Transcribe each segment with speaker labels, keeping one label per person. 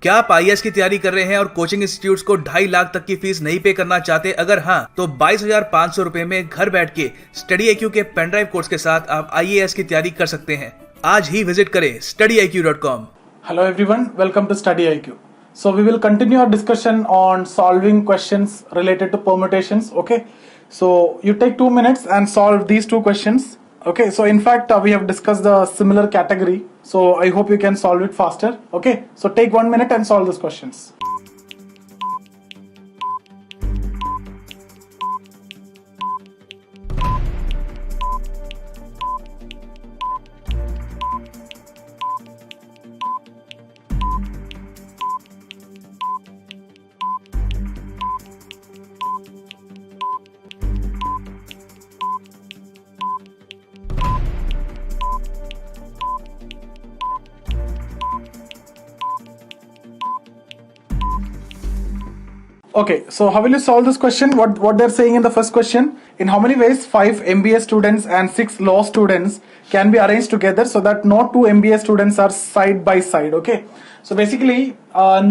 Speaker 1: क्या आप IAS की तैयारी कर रहे हैं और कोचिंग इंस्टीट्यूट्स को 2.5 लाख तक की फीस नहीं पे करना चाहते? अगर हाँ, तो 22,500 रुपए में घर बैठ के StudyIQ के पेनड्राइव कोर्स के साथ आप IAS की तैयारी कर सकते हैं। आज ही विजिट करें StudyIQ.com।
Speaker 2: Hello everyone, welcome to StudyIQ. So we will continue our discussion on solving questions related to permutations. Okay, so you take 2 minutes and solve these two questions. Okay, so in fact we have discussed the similar category, so I hope you can solve it faster. Okay, so take 1 minute and solve these questions. Okay, so how will you solve this question? What they're saying in the first question: in how many ways 5 MBA students and 6 law students can be arranged together so that no 2 MBA students are side by side? Okay, so basically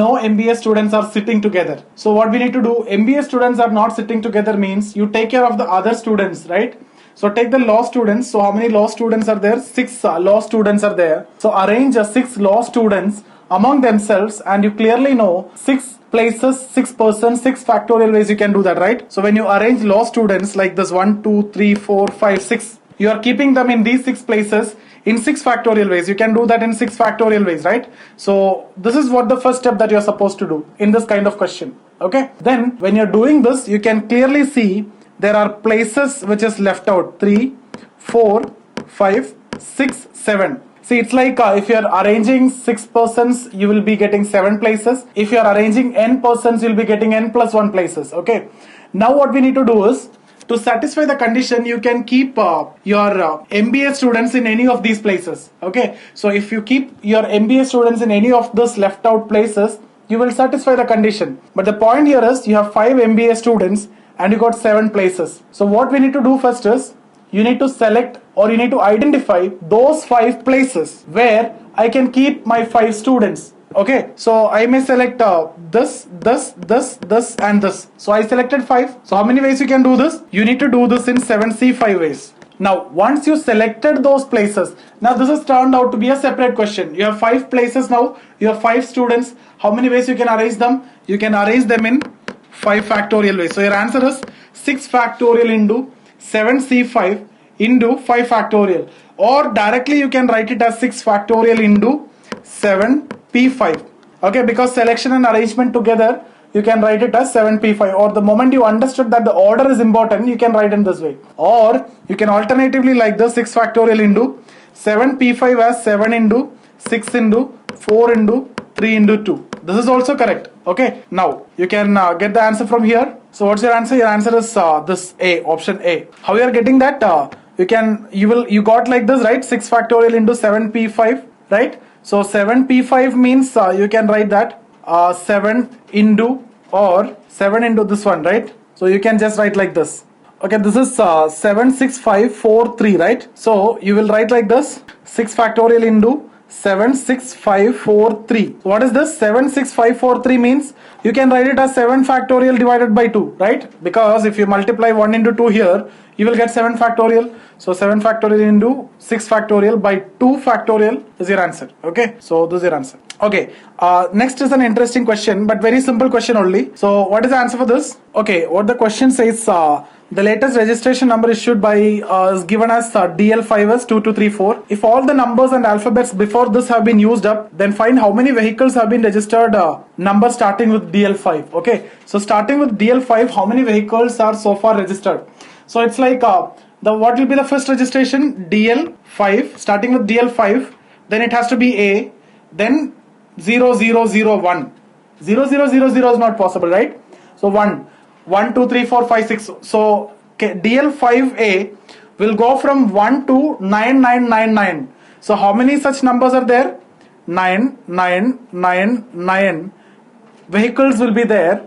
Speaker 2: no MBA students are sitting together. So what we need to do, MBA students are not sitting together means you take care of the other students, right? So take the law students. So how many law students are there? 6 law students are there. So arrange 6 law students among themselves, and you clearly know 6 places, 6 persons, 6 factorial ways you can do that, right? So when you arrange law students like this 1, 2, 3, 4, 5, 6, you are keeping them in these 6 places in 6 factorial ways. You can do that in 6 factorial ways, right? So this is what the first step that you're supposed to do in this kind of question. Okay, then when you're doing this, you can clearly see there are places which is left out: 3, 4, 5, 6, 7. See, it's like if you're arranging 6 persons, you will be getting 7 places. If you're arranging n persons, you'll be getting n plus 1 places. Okay. Now what we need to do is, to satisfy the condition, you can keep your MBA students in any of these places. Okay. So if you keep your MBA students in any of those left out places, you will satisfy the condition. But the point here is, you have 5 MBA students and you got 7 places. So what we need to do first is, you need to select, or you need to identify those 5 places where I can keep my 5 students. Okay, so I may select this, and this. So I selected 5. So how many ways you can do this? You need to do this in 7C5 ways. Now, once you selected those places, now this has turned out to be a separate question. You have 5 places now, you have 5 students. How many ways you can arrange them? You can arrange them in 5 factorial ways. So your answer is 6 factorial into 7C5 into 5 factorial, or directly you can write it as 6 factorial into 7P5. Okay, because selection and arrangement together, you can write it as 7P5, or the moment you understood that the order is important, you can write in this way. Or you can alternatively like the 6 factorial into 7P5 as 7 into 6 into 4 into 3 into 2. This is also correct. Okay, now you can get the answer from here. So what's your answer? Your answer is this A, option A. How you are getting that? You got like this, right? 6 factorial into 7P5, right? So 7P5 means you can write that 7 into, or 7 into this one, right? So you can just write like this. Okay, this is 76543, right? So you will write like this: 6 factorial into 76543. So what is this? 76543 means you can write it as 7 factorial divided by 2, right? Because if you multiply 1 into 2 here, you will get 7 factorial. So 7 factorial into 6 factorial by 2 factorial is your answer. Okay, so this is your answer. Okay, next is an interesting question, but very simple question only. So what is the answer for this? Okay, what the question says, the latest registration number issued by is given as DL5 as 2234. If all the numbers and alphabets before this have been used up, then find how many vehicles have been registered number starting with DL5. Okay, so starting with DL5, how many vehicles are so far registered? So it's like what will be the first registration? DL5, starting with DL5, then it has to be A, then 0001. 0000 is not possible, right? So 1, 2, 3, 4, 5, 6. So DL5A will go from 1 to 9999. So how many such numbers are there? 9999 vehicles will be there,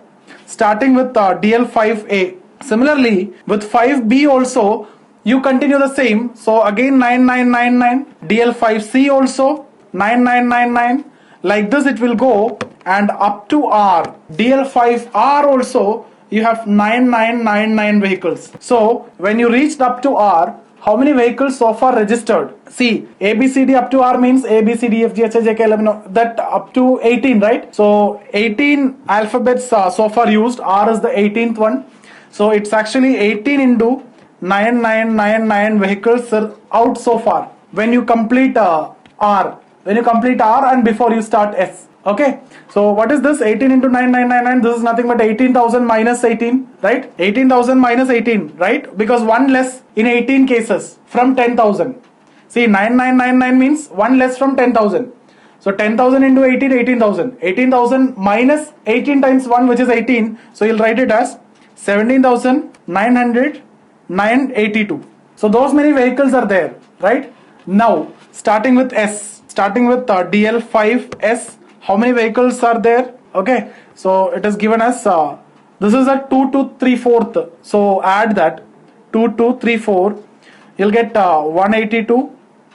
Speaker 2: starting with DL5A. Similarly, with 5B also, you continue the same. So again 9999, DL5C also 9999. Like this it will go and up to R, DL5R also, you have 9999 vehicles. So when you reached up to R, how many vehicles so far registered? See, ABCD up to R means ABCD, FG, HI, JK, 11, that up to 18, right? So 18 alphabets so far used. R is the 18th one. So it's actually 18 into 9999 vehicles are out so far. When you complete R, and before you start S. Okay, so what is this? 18 into 9999, this is nothing but 18,000 minus 18, right? 18,000 minus 18, right? Because one less in 18 cases from 10,000. See, 9999 means one less from 10,000. So 10,000 into 18, 18,000. 18,000 minus 18 times 1, which is 18. So you'll write it as 17,982. So those many vehicles are there, right? Now, starting with S, starting with DL5S, how many vehicles are there? Okay, so it is given as this is a 2 to 3/4. So add that 2 to 3/4. You'll get 182,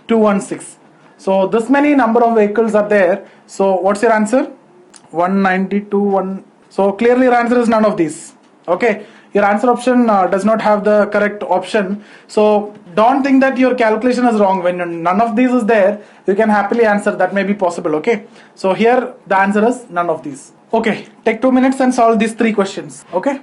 Speaker 2: 216. So this many number of vehicles are there. So what's your answer? 192, 1. So clearly your answer is none of these. Okay, your answer option does not have the correct option. So don't think that your calculation is wrong. When none of these is there, you can happily answer. That may be possible. Okay, so here the answer is none of these. Okay, take 2 minutes and solve these 3 questions. Okay.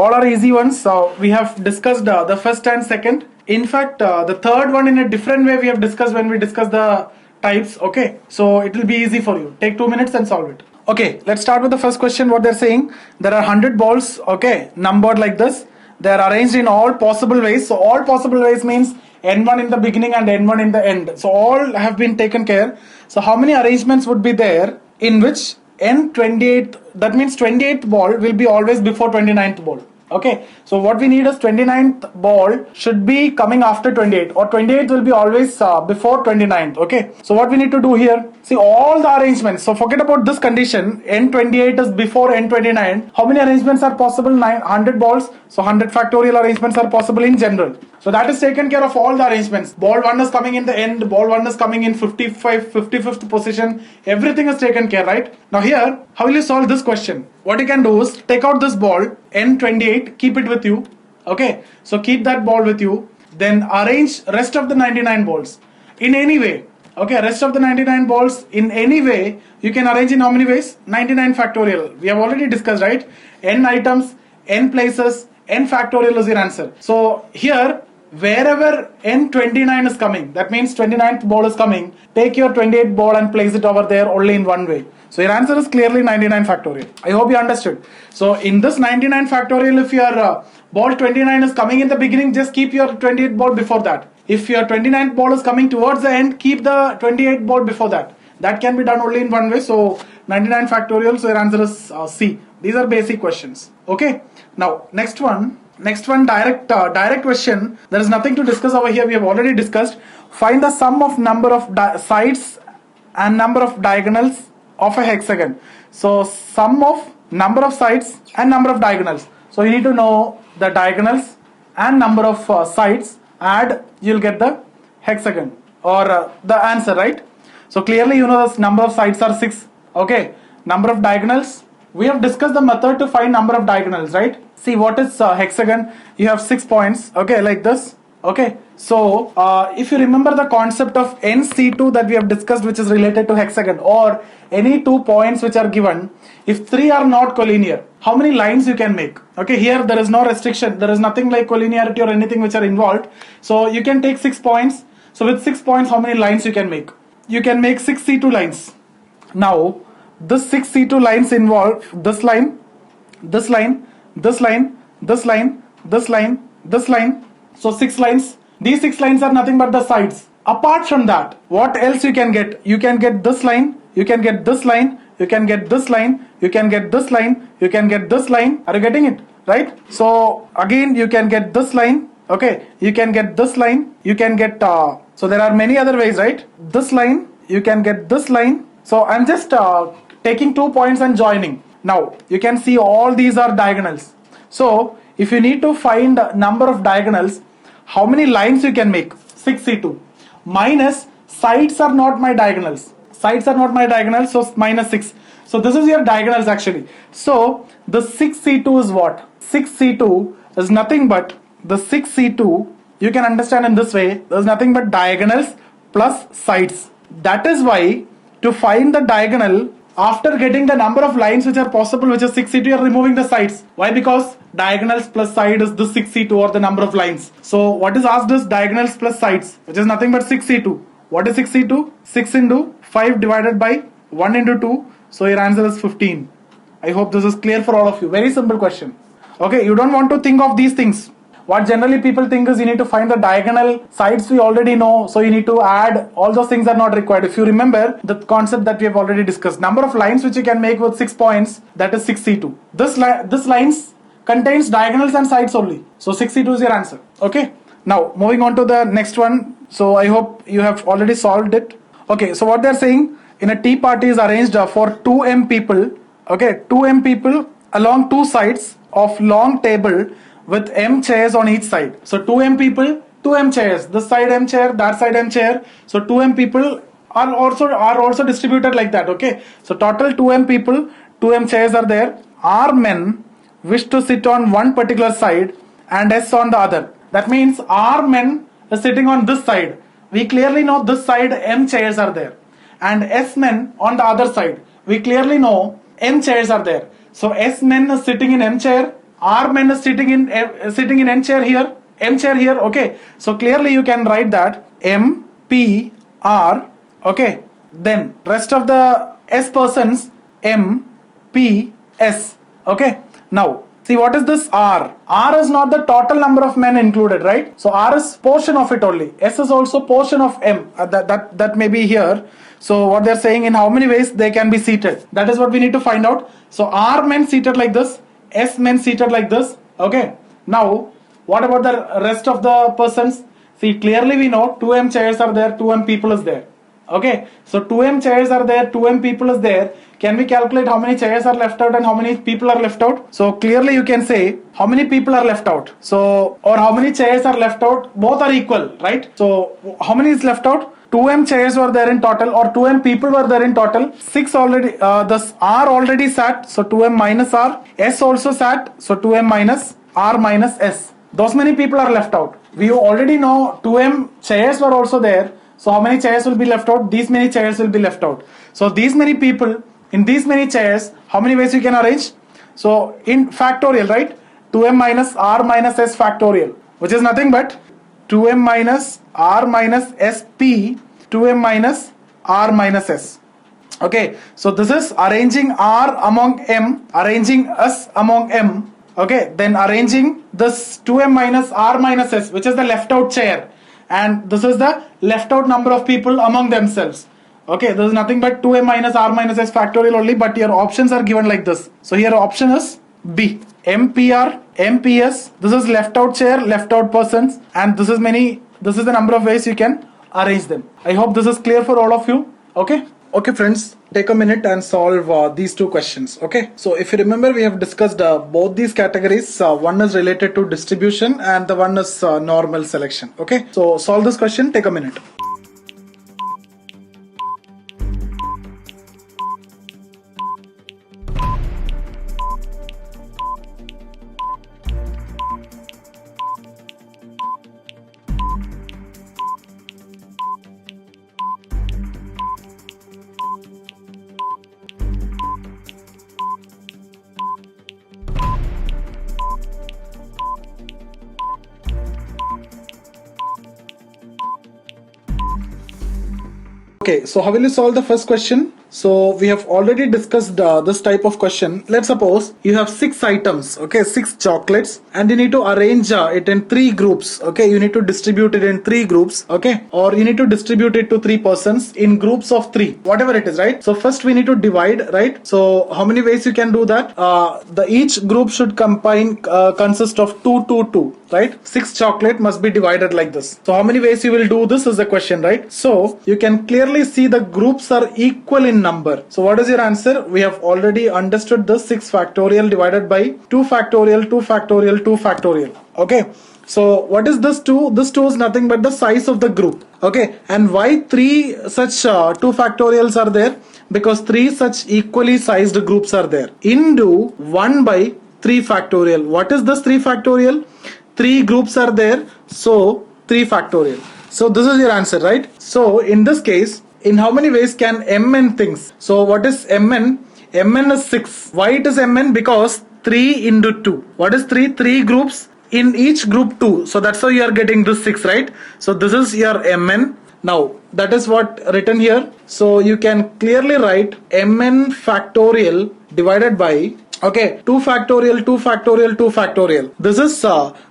Speaker 2: All are easy ones. So we have discussed the first and second. In fact, the third one in a different way we have discussed when we discuss the types. Okay, so it will be easy for you. Take 2 minutes and solve it. Okay, let's start with the first question. What they're saying, there are 100 balls, okay, numbered like this. They are arranged in all possible ways. So all possible ways means N1 in the beginning and N1 in the end. So all have been taken care. So how many arrangements would be there in which N28, that means 28th ball will be always before 29th ball. Okay, so what we need is 29th ball should be coming after 28, or 28th will be always before 29th. Okay, so what we need to do here, see all the arrangements. So forget about this condition, N28 is before N29. How many arrangements are possible? 100 balls. So 100 factorial arrangements are possible in general. So that is taken care of all the arrangements. Ball 1 is coming in the end, ball 1 is coming in 55th position. Everything is taken care, right? Now here, how will you solve this question? What you can do is take out this ball, N28, keep it with you. Okay, so keep that ball with you. Then arrange rest of the 99 balls in any way. Okay, rest of the 99 balls in any way you can arrange in how many ways? 99 factorial. We have already discussed, right? N items, N places, N factorial is your answer. So here, wherever N29 is coming, that means 29th ball is coming, take your 28th ball and place it over there only in one way. So your answer is clearly 99 factorial. I hope you understood. So in this 99 factorial, if your ball 29 is coming in the beginning, just keep your 28th ball before that. If your 29th ball is coming towards the end, keep the 28th ball before that. That can be done only in one way. So 99 factorial, so your answer is C. These are basic questions. Okay. Now next one direct question. There is nothing to discuss over here. We have already discussed. Find the sum of number of sides and number of diagonals of a hexagon. So sum of number of sides and number of diagonals. So you need to know the diagonals and number of sides. Add, you'll get the hexagon or the answer, right? So clearly you know the number of sides are 6. Okay, number of diagonals. We have discussed the method to find number of diagonals, right? See, what is hexagon? You have 6 points, okay, like this. Okay, so if you remember the concept of NC2 that we have discussed, which is related to hexagon, or any 2 points which are given, if 3 are not collinear, how many lines you can make? Okay, here there is no restriction, there is nothing like collinearity or anything which are involved. So you can take 6 points. So with 6 points, how many lines you can make? You can make 6 C2 lines. Now, this 6 C2 lines involve this line, this line, this line, this line, this line, this line. So 6 lines. These 6 lines are nothing but the sides. Apart from that, what else you can get? You can get this line, you can get this line, you can get this line, you can get this line, you can get this line. Are you getting it? Right? So again, you can get this line. Okay, you can get this line, you can get, so there are many other ways, right? This line, you can get this line. So I'm just taking 2 points and joining. Now, you can see all these are diagonals. So if you need to find number of diagonals, how many lines you can make? 6C2 minus sides are not my diagonals. Sides are not my diagonals, so minus 6. So this is your diagonals actually. So the 6C2 is what? 6C2 is nothing but the 6C2, you can understand in this way, there's nothing but diagonals plus sides. That is why to find the diagonal, after getting the number of lines which are possible, which is 6C2, you are removing the sides. Why? Because diagonals plus side is the 6C2 or the number of lines. So what is asked is diagonals plus sides, which is nothing but 6C2. What is 6C2? 6 into 5 divided by 1 into 2. So your answer is 15. I hope this is clear for all of you. Very simple question. Okay, you don't want to think of these things. What generally people think is you need to find the diagonal sides, we already know, so you need to add, all those things are not required. If you remember the concept that we have already discussed, number of lines which you can make with 6 points, that is 6C2. This lines contains diagonals and sides only. So 6C2 is your answer. Okay. Now moving on to the next one. So I hope you have already solved it. Okay. So what they are saying, in a tea party is arranged for 2M people. Okay. 2M people along 2 sides of long table with M chairs on each side. So 2M people, 2M chairs. This side M chair, that side M chair. So 2M people are also distributed like that. Okay. So total 2M people, 2M chairs are there. R men wish to sit on one particular side and S on the other. That means R men is sitting on this side. We clearly know this side M chairs are there. And S men on the other side. We clearly know M chairs are there. So S men is sitting in M chair. R men is sitting in N chair here, M chair here. Okay, so clearly you can write that M P R. Okay, then rest of the S persons M P S. Okay, now see what is this R? R is not the total number of men included, right? So R is portion of it only. S is also portion of M. That may be here. So what they're saying, in how many ways they can be seated? That is what we need to find out. So R men seated like this. S men seated like this. Okay. Now, what about the rest of the persons? See, clearly we know 2M chairs are there, 2M people is there. Okay. So 2M chairs are there, 2M people is there. Can we calculate how many chairs are left out and how many people are left out? So clearly you can say how many people are left out. So, or how many chairs are left out. Both are equal, right? So how many is left out? 2M chairs were there in total, or 2M people were there in total. 6 already, this R already sat, so 2M minus R. S also sat, so 2M minus R minus S. Those many people are left out. We already know 2M chairs were also there. So how many chairs will be left out? These many chairs will be left out. So these many people in these many chairs, how many ways you can arrange? So in factorial, right? 2M minus R minus S factorial, which is nothing but 2M minus R minus SP, 2M minus R minus S. Okay, so this is arranging R among M, arranging S among M. Okay, then arranging this 2M minus R minus S, which is the left out chair. And this is the left out number of people among themselves. Okay, this is nothing but 2M minus R minus S factorial only, but your options are given like this. So here option is B. MPR, MPS, this is left out chair, left out persons, and this is the number of ways you can arrange them. I hope this is clear for all of you. Okay. Okay friends, take a minute and solve these 2 questions. Okay. So if you remember, we have discussed both these categories. One is related to distribution and the one is normal selection. Okay. So solve this question, take a minute. Okay, so how will you solve the first question? So we have already discussed this type of question. Let's suppose you have 6 items, okay, 6 chocolates, and you need to arrange it in 3 groups, okay. You need to distribute it in 3 groups, okay, or you need to distribute it to 3 persons in groups of 3, whatever it is, right? So first we need to divide, right? So how many ways you can do that? Each group should consist of 2, 2, 2, right? 6 chocolate must be divided like this. So how many ways you will do this is the question, right? So you can clearly see the groups are equal in number. So what is your answer? We have already understood this. 6 factorial divided by 2 factorial, 2 factorial, 2 factorial. Okay. So what is this 2? This 2 is nothing but the size of the group. Okay. And why 3 such 2 factorials are there? Because 3 such equally sized groups are there. Into 1 by 3 factorial. What is this 3 factorial? 3 groups are there. So 3 factorial. So this is your answer, right? So in this case, in how many ways can mn things? So what is mn? Mn is 6. Why it is mn? Because 3 into 2. What is 3? 3 groups. In each group 2. So that's how you are getting this 6, right? So this is your mn. Now that is what written here. So you can clearly write mn factorial divided by, okay, 2 factorial, 2 factorial, 2 factorial. This is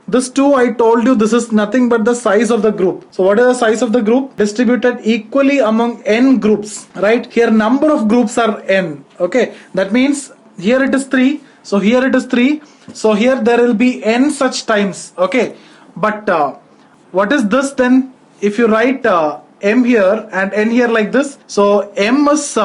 Speaker 2: this 2 I told you, this is nothing but the size of the group. So what is the size of the group? Distributed equally among n groups, right? Here number of groups are n, okay. That means here it is 3. So here it is 3. So here there will be n such times, okay. But what is this then? If you write m here and n here like this, so m is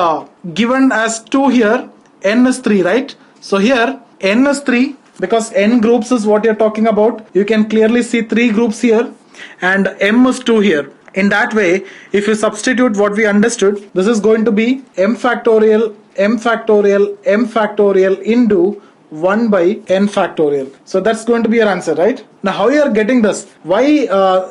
Speaker 2: given as 2 here, n is 3, right? So here n is 3 because n groups is what you're talking about. You can clearly see 3 groups here and m is 2 here. In that way, if you substitute what we understood, this is going to be m factorial, m factorial, m factorial into 1 by n factorial. So that's going to be your answer, right? Now how you are getting this? Why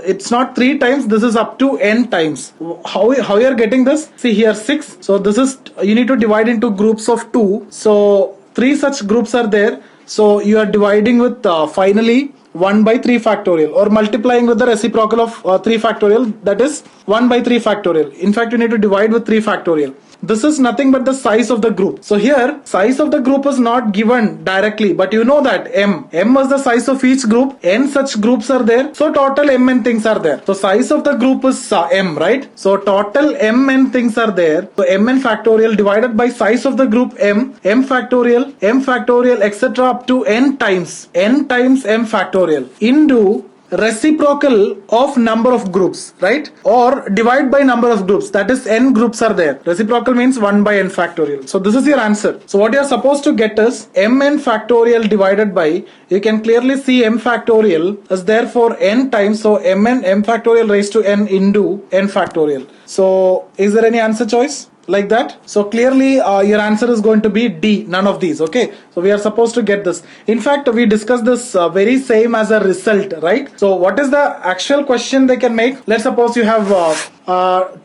Speaker 2: it's not 3 times, this is up to n times. How you are getting this? See here 6. So this is, you need to divide into groups of 2. So 3 such groups are there. So you are dividing with finally 1 by 3 factorial or multiplying with the reciprocal of 3 factorial, that is 1 by 3 factorial. In fact, you need to divide with 3 factorial. This is nothing but the size of the group. So here size of the group is not given directly, but you know that m is the size of each group. N such groups are there. So total mn things are there. So size of the group is m, right? So total mn things are there. So mn factorial divided by size of the group m factorial, etc. up to n times m factorial into reciprocal of number of groups, right? Or divide by number of groups, that is n groups are there. Reciprocal means 1 by n factorial. So this is your answer. So what you are supposed to get is mn factorial divided by, you can clearly see m factorial is therefore n times, so m factorial raised to n into n factorial. So is there any answer choice like that? So clearly your answer is going to be D, none of these, okay. So we are supposed to get this. In fact, we discussed this very same as a result, right? So what is the actual question they can make? Let's suppose you have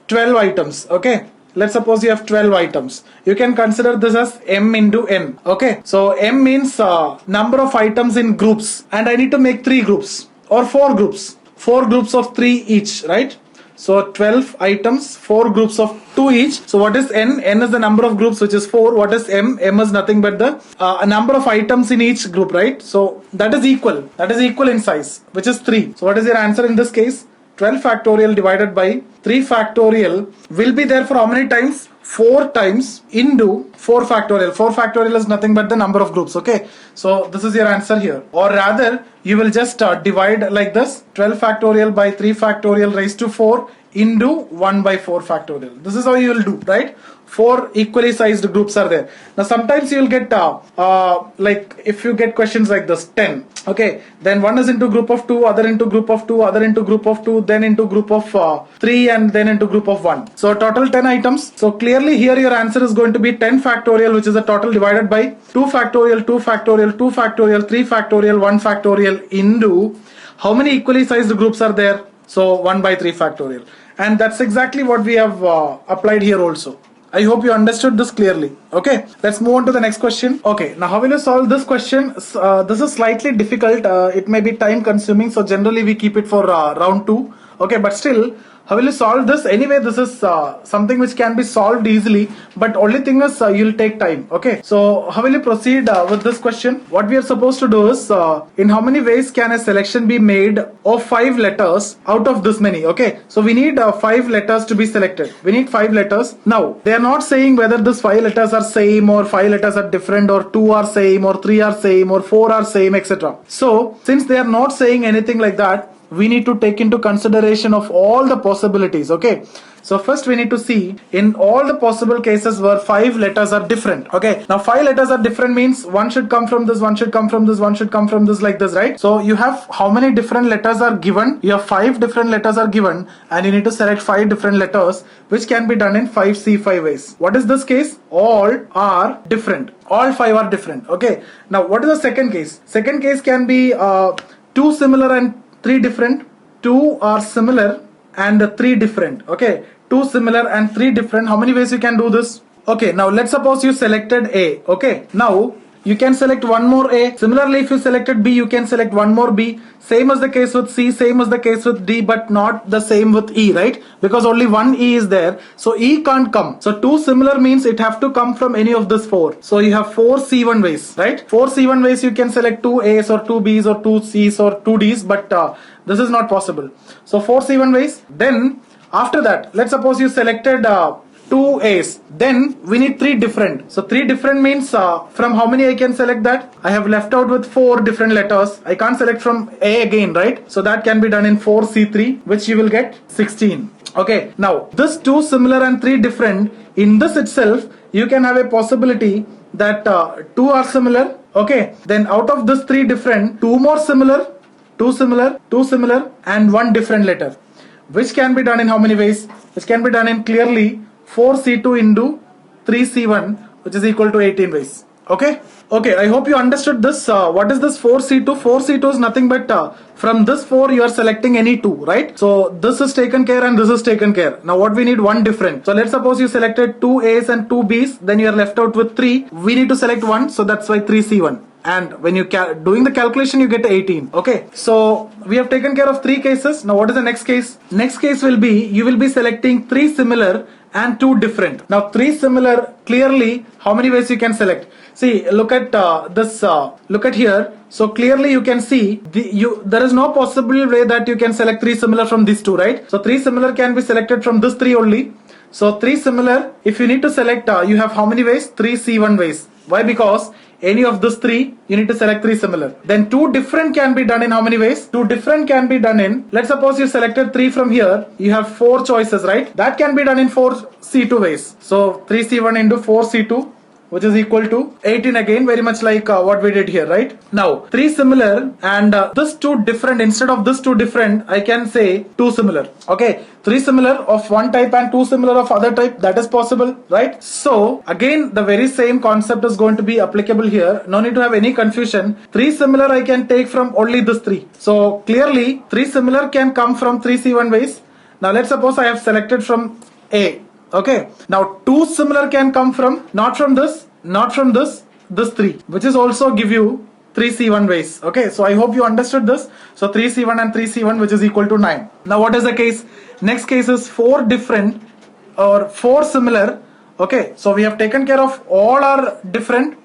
Speaker 2: 12 items, okay. Let's suppose you have 12 items. You can consider this as m into n, okay. So m means number of items in groups, and I need to make 3 groups or 4 groups, 4 groups of 3 each, right? So 12 items, 4 groups of 2 each. So what is n? N is the number of groups, which is 4. What is m? M is nothing but the number of items in each group, right? So that is equal. That is equal in size, which is 3. So what is your answer in this case? 12 factorial divided by 3 factorial will be there for how many times? 4 times into 4 factorial. 4 factorial is nothing but the number of groups, okay? So this is your answer here. Or rather, you will just divide like this, 12 factorial by 3 factorial raised to 4 into 1 by 4 factorial. This is how you will do, right? 4 equally sized groups are there. Now sometimes you will get like if you get questions like this 10, okay, then one is into group of 2, other into group of 2, other into group of 2, then into group of 3, and then into group of 1. So total 10 items. So clearly here your answer is going to be 10 factorial, which is the total divided by 2 factorial, 2 factorial, 2 factorial, 3 factorial, 1 factorial into how many equally sized groups are there? So 1 by 3 factorial. And that's exactly what we have applied here also. I hope you understood this clearly. Okay, let's move on to the next question. Okay, now how will you solve this question? This is slightly difficult. It may be time consuming. So generally we keep it for round 2. Okay, but still How will you solve this? Anyway, this is something which can be solved easily, but only thing is you'll take time. Okay. So how will you proceed with this question? What we are supposed to do is, in how many ways can a selection be made of 5 letters out of this many? Okay. So we need 5 letters to be selected. We need 5 letters. Now, they are not saying whether these 5 letters are same or 5 letters are different or 2 are same or 3 are same or 4 are same, etc. So, since they are not saying anything like that, we need to take into consideration of all the possibilities. Okay. So first we need to see in all the possible cases where 5 letters are different. Okay. Now 5 letters are different means one should come from this, one should come from this, one should come from this, like this, right? So you have how many different letters are given? You have 5 different letters are given and you need to select 5 different letters, which can be done in 5C5 ways. What is this case? All are different. All 5 are different. Okay. Now what is the second case? Second case can be 2 similar and 3 different. 2 are similar and 3 different. Okay. 2 similar and 3 different. How many ways you can do this? Okay. Now let's suppose you selected A. Okay. Now you can select one more A. Similarly, if you selected B, you can select one more B. Same as the case with C, same as the case with D, but not the same with E, right? Because only one E is there. So E can't come. So 2 similar means it have to come from any of this 4. So you have 4 C1 ways, right? 4 C1 ways you can select 2 A's or 2 B's or 2 C's or 2 D's, but this is not possible. So 4 C1 ways. Then after that, let's suppose you selected 2 A's. Then we need 3 different. So 3 different means from how many I can select that? I have left out with 4 different letters. I can't select from A again, right? So that can be done in 4C3, which you will get 16. Okay. Now this 2 similar and 3 different, in this itself, you can have a possibility that 2 are similar. Okay. Then out of this 3 different, 2 more similar, 2 similar, 2 similar, and 1 different letter. Which can be done in how many ways? Which can be done in clearly 4C2 into 3C1, which is equal to 18 ways. Okay. Okay. I hope you understood this. What is this 4C2? 4C2 is nothing but from this 4 you are selecting any 2, right? So this is taken care and this is taken care. Now what we need? 1 different. So let's suppose you selected 2 A's and 2 B's, then you are left out with 3. We need to select 1, so that's why 3C1. And when you doing the calculation, you get 18. Okay. So we have taken care of 3 cases. Now what is the next case? Next case will be, you will be selecting 3 similar and 2 different. Now 3 similar, clearly how many ways you can select? See, look at this, look at here. So clearly you can see there is no possible way that you can select 3 similar from these 2, right? So 3 similar can be selected from this 3 only. So 3 similar, if you need to select, you have how many ways? 3 C1 ways. Why? Because any of this 3, you need to select 3 similar. Then 2 different can be done in how many ways? 2 different can be done in, let's suppose you selected 3 from here, you have 4 choices, right? That can be done in 4 C2 ways. So 3C1 into 4 C2, which is equal to 18 again, very much like what we did here, right? Now 3 similar and this 2 different, instead of this 2 different, I can say 2 similar. Okay, 3 similar of one type and 2 similar of other type, that is possible, right? So again the very same concept is going to be applicable here. No need to have any confusion. 3 similar I can take from only this 3. So clearly 3 similar can come from 3C1 ways. Now let's suppose I have selected from A. Okay. Now 2 similar can come from, not from this, not from this 3, which is also give you 3C1 ways. Okay. So I hope you understood this. So 3C1 and 3C1, which is equal to 9. Now what is the case? Next case is 4 different or 4 similar. Okay. So we have taken care of all are different.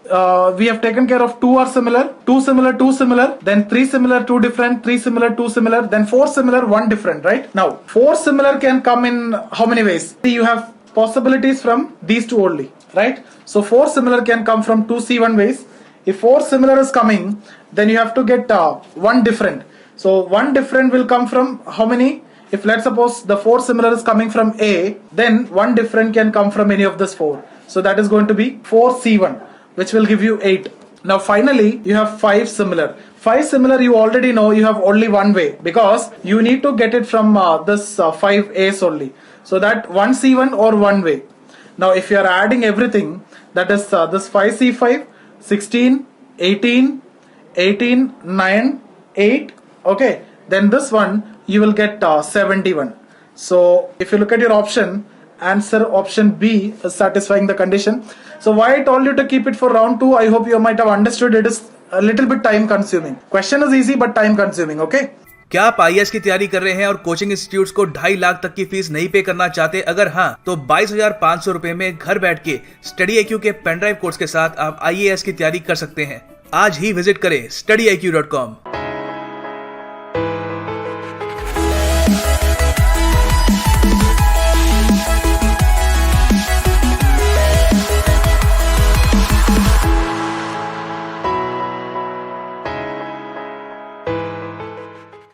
Speaker 2: We have taken care of 2 are similar, 2 similar, 2 similar, then 3 similar, 2 different, 3 similar, 2 similar, then 4 similar, 1 different, right? Now 4 similar can come in how many ways? You have possibilities from these 2 only, right? So 4 similar can come from 2C1 ways. If 4 similar is coming, then you have to get 1 different. So 1 different will come from how many? If let's suppose the 4 similar is coming from A, then 1 different can come from any of this 4. So that is going to be 4C1, which will give you 8. Now finally you have 5 similar. 5 similar you already know you have only one way, because you need to get it from this 5 A's only. So that 1C1 or one way. Now if you are adding everything, that is this 5C5, 16, 18, 18, 9, 8. Okay. Then this one you will get 71. So if you look at your option, answer option B is satisfying the condition. So why I told you to keep it for round 2, I hope you might have understood. It is a little bit time consuming. Question is easy but time consuming. Okay.
Speaker 1: क्या आप IAS की तैयारी कर रहे हैं और coaching institutes को 2.5 लाख तक की फीस नहीं पे करना चाहते? अगर हाँ, तो 22,500 रुपए में घर बैठ के StudyIQ के पेन ड्राइव कोर्स के साथ आप IAS की तैयारी कर सकते हैं। आज ही विजिट करें StudyIQ.com।